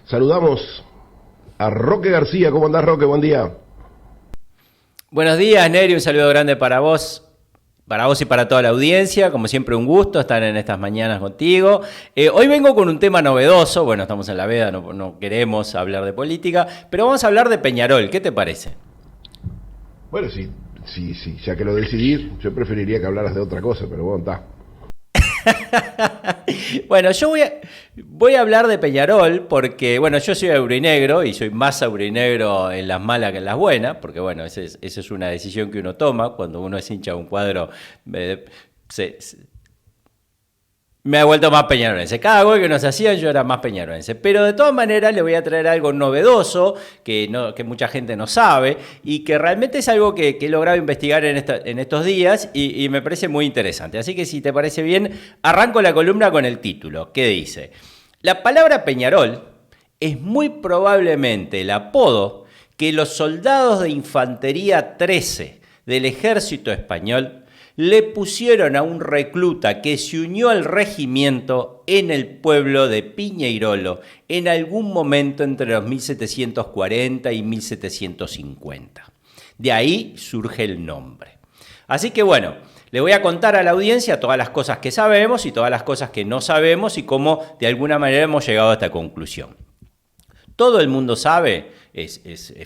Saludamos a Roque García. ¿Cómo andás, Roque? Buen día. Buenos días, Neri. Un saludo grande para vos y para toda la audiencia. Como siempre, un gusto estar en estas mañanas contigo. Hoy vengo con un tema novedoso. Bueno, estamos en la veda, no queremos hablar de política, pero vamos a hablar de Peñarol. ¿Qué te parece? Bueno, sí, ya que lo decidí, yo preferiría que hablaras de otra cosa, pero bueno, está. Bueno, yo voy a hablar de Peñarol porque, bueno, yo soy aurinegro y soy más aurinegro en las malas que en las buenas, porque, bueno, esa es una decisión que uno toma cuando uno es hincha de un cuadro. Me ha vuelto más peñarolense. Cada gol que nos hacían yo era más peñarolense. Pero de todas maneras le voy a traer algo novedoso que mucha gente no sabe y que realmente es algo que he logrado investigar en estos días y me parece muy interesante. Así que si te parece bien, arranco la columna con el título, que dice: la palabra Peñarol es muy probablemente el apodo que los soldados de Infantería 13 del Ejército Español le pusieron a un recluta que se unió al regimiento en el pueblo de Piñeirolo en algún momento entre los 1740 y 1750. De ahí surge el nombre. Así que bueno, le voy a contar a la audiencia todas las cosas que sabemos y todas las cosas que no sabemos y cómo de alguna manera hemos llegado a esta conclusión. Todo el mundo sabe, es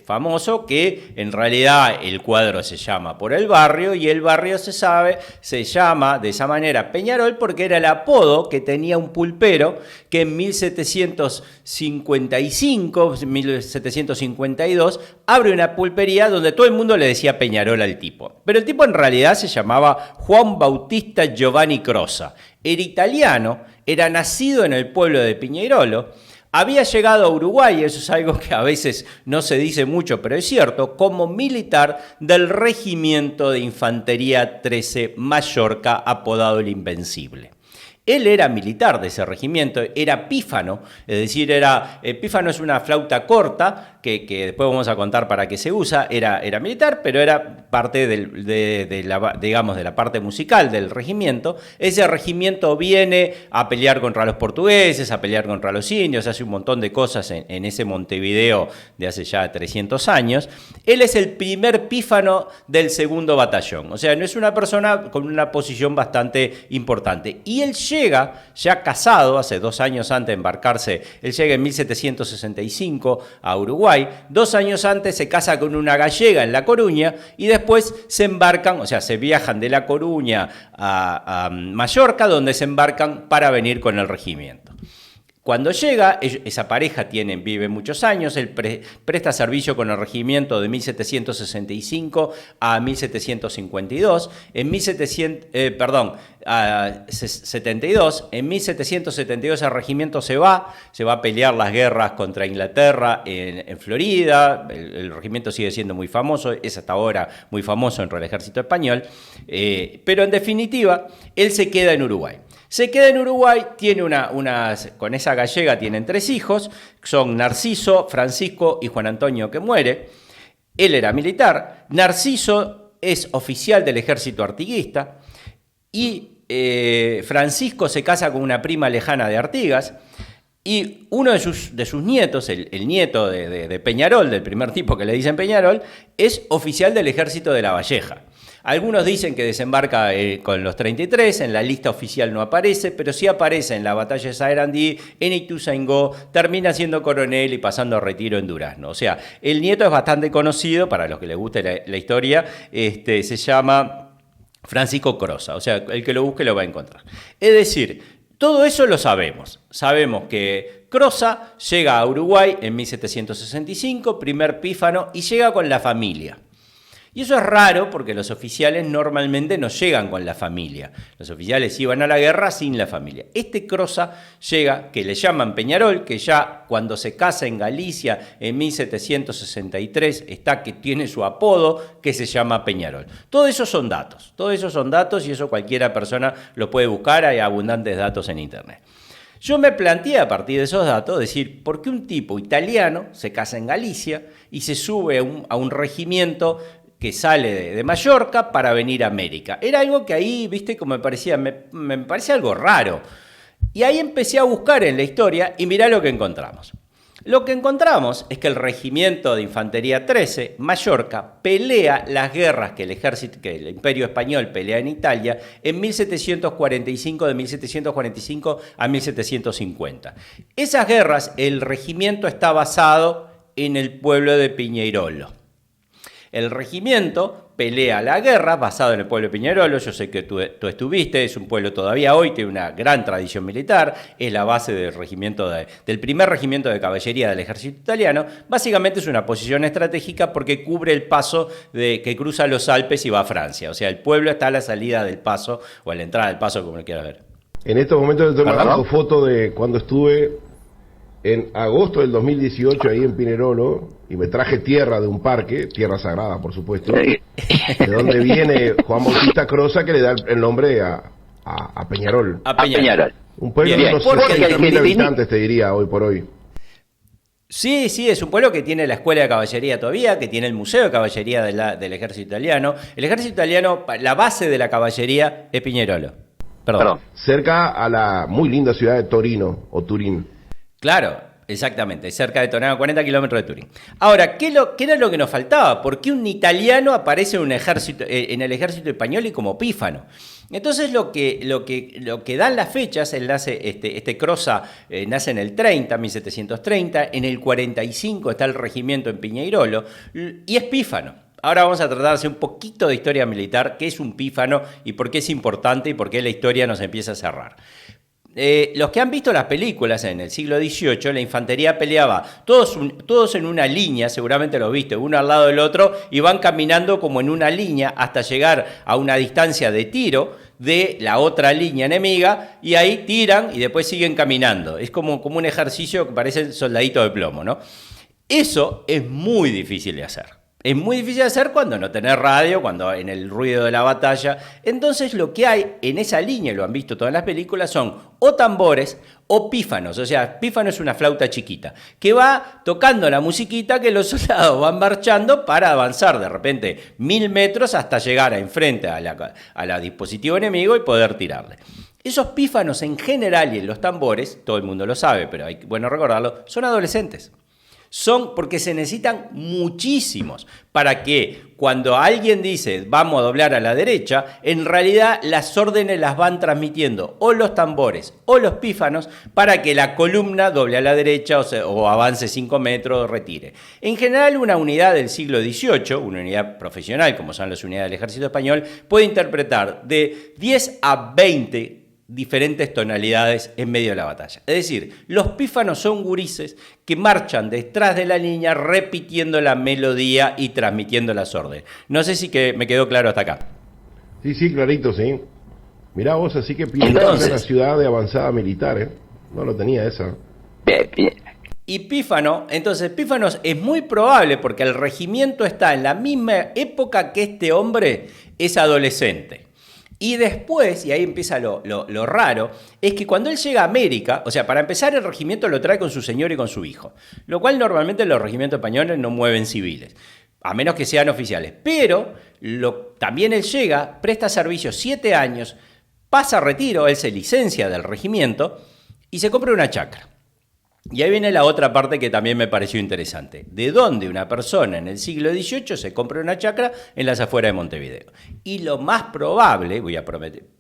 famoso, que en realidad el cuadro se llama por el barrio y el barrio se llama de esa manera Peñarol porque era el apodo que tenía un pulpero que en 1752 abre una pulpería donde todo el mundo le decía Peñarol al tipo. Pero el tipo en realidad se llamaba Juan Bautista Giovanni Crosa. Era italiano, era nacido en el pueblo de Piñeirolo. Había llegado a Uruguay, eso es algo que a veces no se dice mucho, pero es cierto, como militar del Regimiento de Infantería 13 Mallorca, apodado el Invencible. Él era militar de ese regimiento, era pífano, es decir, pífano es una flauta corta, que después vamos a contar para qué se usa, era militar, pero era parte de la parte musical del regimiento. Ese regimiento viene a pelear contra los portugueses, a pelear contra los indios, hace un montón de cosas en ese Montevideo de hace ya 300 años. Él es el primer pífano del segundo batallón, o sea, no es una persona con una posición bastante importante. Y él llega, ya casado, hace 2 años antes de embarcarse, él llega en 1765 a Uruguay, 2 años antes se casa con una gallega en La Coruña y después se embarcan, o sea, se viajan de La Coruña a Mallorca, donde se embarcan para venir con el regimiento. Cuando llega, esa pareja vive muchos años, él presta servicio con el regimiento de 1765 a 1752, en 1772, en 1772 el regimiento se va a pelear las guerras contra Inglaterra en Florida, el regimiento sigue siendo muy famoso, es hasta ahora muy famoso entre el ejército español, pero en definitiva, él se queda en Uruguay. Se queda en Uruguay, con esa gallega tienen 3 hijos, son Narciso, Francisco y Juan Antonio, que muere. Él era militar. Narciso es oficial del ejército artiguista y Francisco se casa con una prima lejana de Artigas. Y uno de sus nietos, el nieto de Peñarol, del primer tipo que le dicen Peñarol, es oficial del ejército de La Valleja. Algunos dicen que desembarca con los 33, en la lista oficial no aparece, pero sí aparece en la batalla de Sarandí, en Ituzaingó, termina siendo coronel y pasando a retiro en Durazno. O sea, el nieto es bastante conocido, para los que les guste la historia, se llama Francisco Crosa, o sea, el que lo busque lo va a encontrar. Es decir, todo eso lo sabemos. Sabemos que Crosa llega a Uruguay en 1765, primer pífano, y llega con la familia. Y eso es raro porque los oficiales normalmente no llegan con la familia. Los oficiales iban a la guerra sin la familia. Este Crosa llega, que le llaman Peñarol, que ya cuando se casa en Galicia en 1763 que tiene su apodo, que se llama Peñarol. Todo eso son datos y eso cualquiera persona lo puede buscar, hay abundantes datos en internet. Yo me planteé a partir de esos datos decir, ¿por qué un tipo italiano se casa en Galicia y se sube a un regimiento que sale de Mallorca para venir a América? Era algo que ahí, viste, como me parecía algo raro. Y ahí empecé a buscar en la historia y mirá lo que encontramos. Lo que encontramos es que el Regimiento de Infantería 13, Mallorca, pelea las guerras que el Imperio Español pelea en Italia en 1745, de 1745 a 1750. Esas guerras, el regimiento está basado en el pueblo de Piñeirolo. El regimiento pelea la guerra basado en el pueblo de Piñeirolo. Yo sé que tú estuviste, es un pueblo todavía hoy, tiene una gran tradición militar, es la base del primer regimiento de caballería del ejército italiano. Básicamente es una posición estratégica porque cubre el paso que cruza los Alpes y va a Francia. O sea, el pueblo está a la salida del paso, o a la entrada del paso, como lo quieras ver. En estos momentos estoy mandando foto de cuando estuve en agosto del 2018 ahí en Pinerolo, y me traje tierra de un parque, tierra sagrada por supuesto, de donde viene Juan Bautista Croza, que le da el nombre a Peñarol. A Peñarol. Un pueblo de unos 60.000 habitantes, te diría, hoy por hoy. Sí, es un pueblo que tiene la escuela de caballería todavía, que tiene el museo de caballería del ejército italiano. El ejército italiano, la base de la caballería es Piñeirolo. Perdón. Cerca a la muy linda ciudad de Torino, o Turín. Claro, exactamente, cerca de Torino, 40 kilómetros de Turín. Ahora, ¿qué era lo que nos faltaba? ¿Por qué un italiano aparece en el ejército español y como pífano? Entonces lo que dan las fechas, él nace, Croza nace en el 1730, en el 45 está el regimiento en Piñeirolo, y es pífano. Ahora vamos a tratar de hacer un poquito de historia militar, qué es un pífano y por qué es importante y por qué la historia nos empieza a cerrar. Los que han visto las películas en el siglo XVIII, la infantería peleaba todos en una línea, seguramente lo viste, uno al lado del otro, y van caminando como en una línea hasta llegar a una distancia de tiro de la otra línea enemiga, y ahí tiran y después siguen caminando. Es como un ejercicio que parece soldadito de plomo, ¿no? Eso es muy difícil de hacer. Es muy difícil de hacer cuando no tenés radio, cuando en el ruido de la batalla. Entonces lo que hay en esa línea, lo han visto todas las películas, son o tambores o pífanos. O sea, pífano es una flauta chiquita que va tocando la musiquita que los soldados van marchando para avanzar de repente 1000 metros hasta llegar enfrente a la dispositivo enemigo y poder tirarle. Esos pífanos en general y en los tambores, todo el mundo lo sabe, pero hay bueno recordarlo, son adolescentes. Son porque se necesitan muchísimos para que cuando alguien dice vamos a doblar a la derecha, en realidad las órdenes las van transmitiendo o los tambores o los pífanos para que la columna doble a la derecha o avance 5 metros o retire. En general una unidad del siglo XVIII, una unidad profesional como son las unidades del ejército español, puede interpretar de 10 a 20 diferentes tonalidades en medio de la batalla. Es decir, los pífanos son gurises que marchan detrás de la línea repitiendo la melodía y transmitiendo las órdenes. No sé si me quedó claro hasta acá. Sí, clarito, sí. Mirá vos, así que Piñeirolo es una ciudad de avanzada militar, ¿eh? No lo tenía esa. Y pífano, entonces pífanos es muy probable porque el regimiento está en la misma época que este hombre es adolescente. Y después, y ahí empieza lo raro, es que cuando él llega a América, o sea, para empezar el regimiento lo trae con su señor y con su hijo, lo cual normalmente los regimientos españoles no mueven civiles, a menos que sean oficiales. Pero también él llega, presta servicio 7 años, pasa a retiro, él se licencia del regimiento y se compra una chacra. Y ahí viene la otra parte que también me pareció interesante. ¿De dónde una persona en el siglo XVIII se compra una chacra en las afueras de Montevideo? Y lo más probable,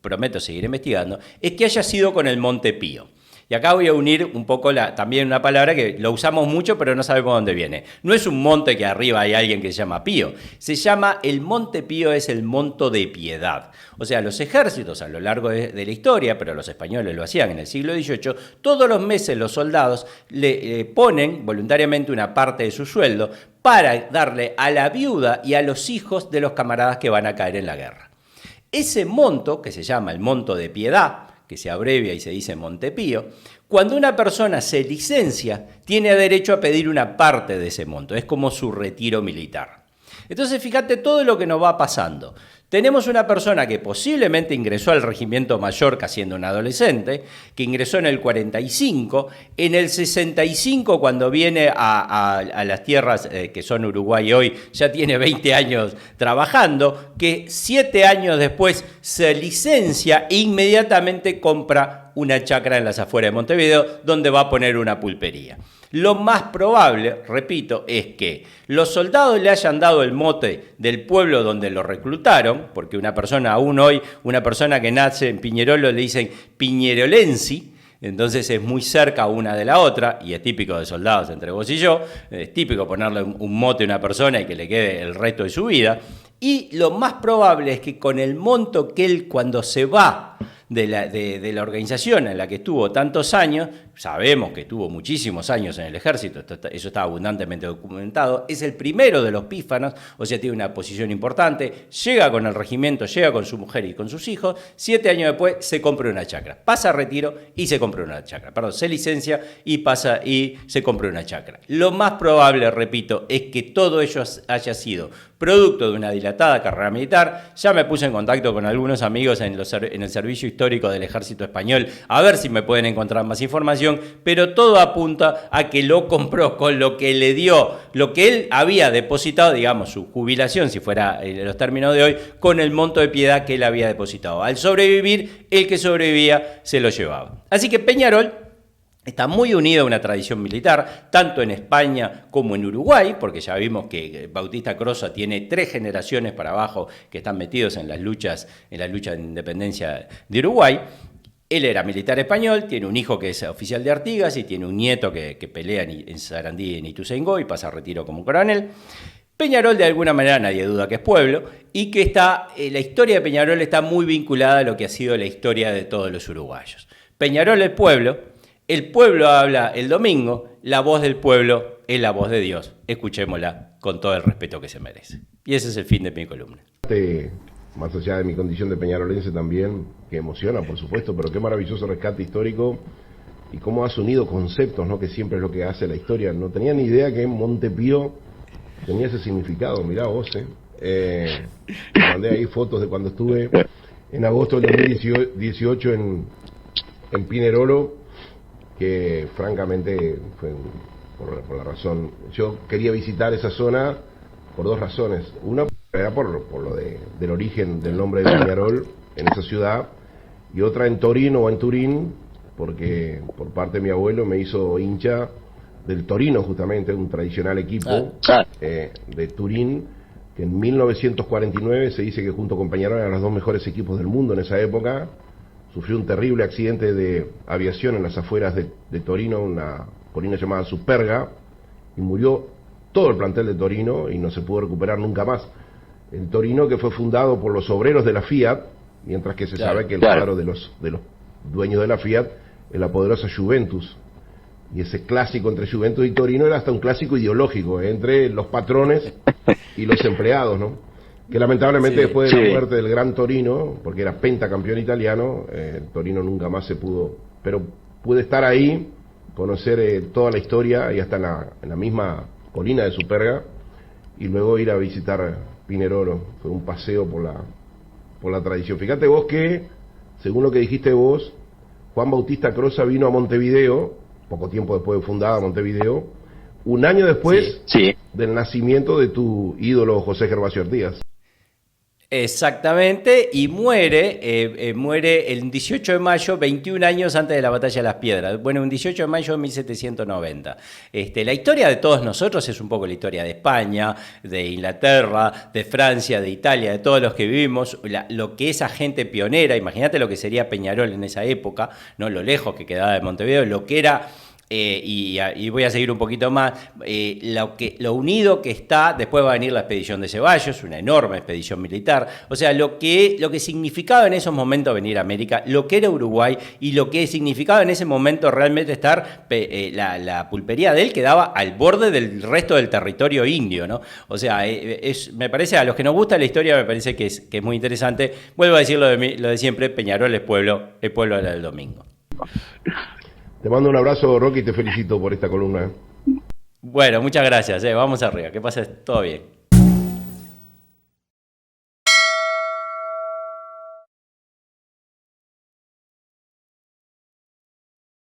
prometo seguir investigando, es que haya sido con el Monte Pío. Y acá voy a unir un poco también una palabra que lo usamos mucho, pero no sabemos dónde viene. No es un monte que arriba hay alguien que se llama Pío. Se llama, el Monte Pío es el monto de piedad. O sea, los ejércitos a lo largo de la historia, pero los españoles lo hacían en el siglo XVIII, todos los meses los soldados le ponen voluntariamente una parte de su sueldo para darle a la viuda y a los hijos de los camaradas que van a caer en la guerra. Ese monto, que se llama el monto de piedad, que se abrevia y se dice Montepío, cuando una persona se licencia, tiene derecho a pedir una parte de ese monto. Es como su retiro militar. Entonces, fíjate todo lo que nos va pasando. Tenemos una persona que posiblemente ingresó al regimiento Mallorca siendo un adolescente, que ingresó en el 45, en el 65 cuando viene a las tierras que son Uruguay hoy, ya tiene 20 años trabajando, que 7 años después se licencia e inmediatamente compra una chacra en las afueras de Montevideo donde va a poner una pulpería. Lo más probable, repito, es que los soldados le hayan dado el mote del pueblo donde lo reclutaron, porque una persona, aún hoy, una persona que nace en Piñerolo le dicen piñerolensi, entonces es muy cerca una de la otra, y es típico de soldados entre vos y yo, es típico ponerle un mote a una persona y que le quede el resto de su vida, y lo más probable es que con el monto que él cuando se va de la organización en la que estuvo tantos años, sabemos que tuvo muchísimos años en el ejército, eso está abundantemente documentado, es el primero de los pífanos, o sea, tiene una posición importante, llega con el regimiento, llega con su mujer y con sus hijos, 7 años después se compra una chacra, pasa a retiro y se compra una chacra, perdón, se licencia y pasa y se compra una chacra. Lo más probable, repito, es que todo ello haya sido producto de una dilatada carrera militar. Ya me puse en contacto con algunos amigos en el servicio histórico del Ejército Español a ver si me pueden encontrar más información, pero todo apunta a que lo compró con lo que le dio, lo que él había depositado, digamos, su jubilación, si fuera en los términos de hoy, con el monto de piedad que él había depositado. Al sobrevivir, el que sobrevivía se lo llevaba. Así que Peñarol está muy unido a una tradición militar, tanto en España como en Uruguay, porque ya vimos que Bautista Croza tiene 3 generaciones para abajo que están metidos en la lucha de independencia de Uruguay. Él era militar español, tiene un hijo que es oficial de Artigas y tiene un nieto que pelea en Sarandí, en Ituzaingó, y pasa a retiro como coronel. Peñarol, de alguna manera, nadie duda que es pueblo, y que la historia de Peñarol está muy vinculada a lo que ha sido la historia de todos los uruguayos. Peñarol es pueblo. El pueblo habla el domingo, la voz del pueblo es la voz de Dios. Escuchémosla con todo el respeto que se merece. Y ese es el fin de mi columna. Más allá de mi condición de peñarolense también, que emociona, por supuesto, pero qué maravilloso rescate histórico y cómo has unido conceptos, ¿no? Que siempre es lo que hace la historia. No tenía ni idea que Montepío tenía ese significado. Mirá vos, mandé ahí fotos de cuando estuve en agosto del 2018 en Pinerolo, que francamente fue por la razón, yo quería visitar esa zona por 2 razones. Una era por lo del origen del nombre de Peñarol en esa ciudad, y otra en Torino o en Turín, porque por parte de mi abuelo me hizo hincha del Torino, justamente, un tradicional equipo de Turín, que en 1949 se dice que junto con Peñarol eran los 2 mejores equipos del mundo en esa época. Sufrió un terrible accidente de aviación en las afueras de Torino, una colina llamada Superga, y murió todo el plantel de Torino y no se pudo recuperar nunca más. El Torino, que fue fundado por los obreros de la Fiat, mientras que se sabe que el cuadro de los dueños de la Fiat es la poderosa Juventus. Y ese clásico entre Juventus y Torino era hasta un clásico ideológico, entre los patrones y los empleados, ¿no? Que lamentablemente después de la muerte del gran Torino, porque era pentacampeón italiano, Torino nunca más se pudo, pero pude estar ahí, conocer toda la historia y hasta en la misma colina de Superga, y luego ir a visitar Pinerolo. Fue un paseo por la tradición. Fíjate vos que, según lo que dijiste vos, Juan Bautista Croza vino a Montevideo, poco tiempo después de fundada Montevideo, un año después del nacimiento de tu ídolo José Gervasio Artigas. Exactamente, y muere el 18 de mayo, 21 años antes de la Batalla de las Piedras. Bueno, un 18 de mayo de 1790. La historia de todos nosotros es un poco la historia de España, de Inglaterra, de Francia, de Italia, de todos los que vivimos, lo que esa gente pionera, imagínate lo que sería Peñarol en esa época, ¿no? Lo lejos que quedaba de Montevideo, lo que era... y voy a seguir un poquito más, lo unido que está, después va a venir la expedición de Ceballos, una enorme expedición militar, o sea, lo que significaba en esos momentos venir a América, lo que era Uruguay y lo que significaba en ese momento realmente estar, la pulpería de él quedaba al borde del resto del territorio indio, ¿no? O sea, me parece, a los que nos gusta la historia, me parece que es muy interesante. Vuelvo a decir lo de siempre, Peñarol es pueblo, el pueblo del domingo. Te mando un abrazo, Rocky, y te felicito por esta columna. Bueno, muchas gracias. Vamos arriba. Que pase todo bien.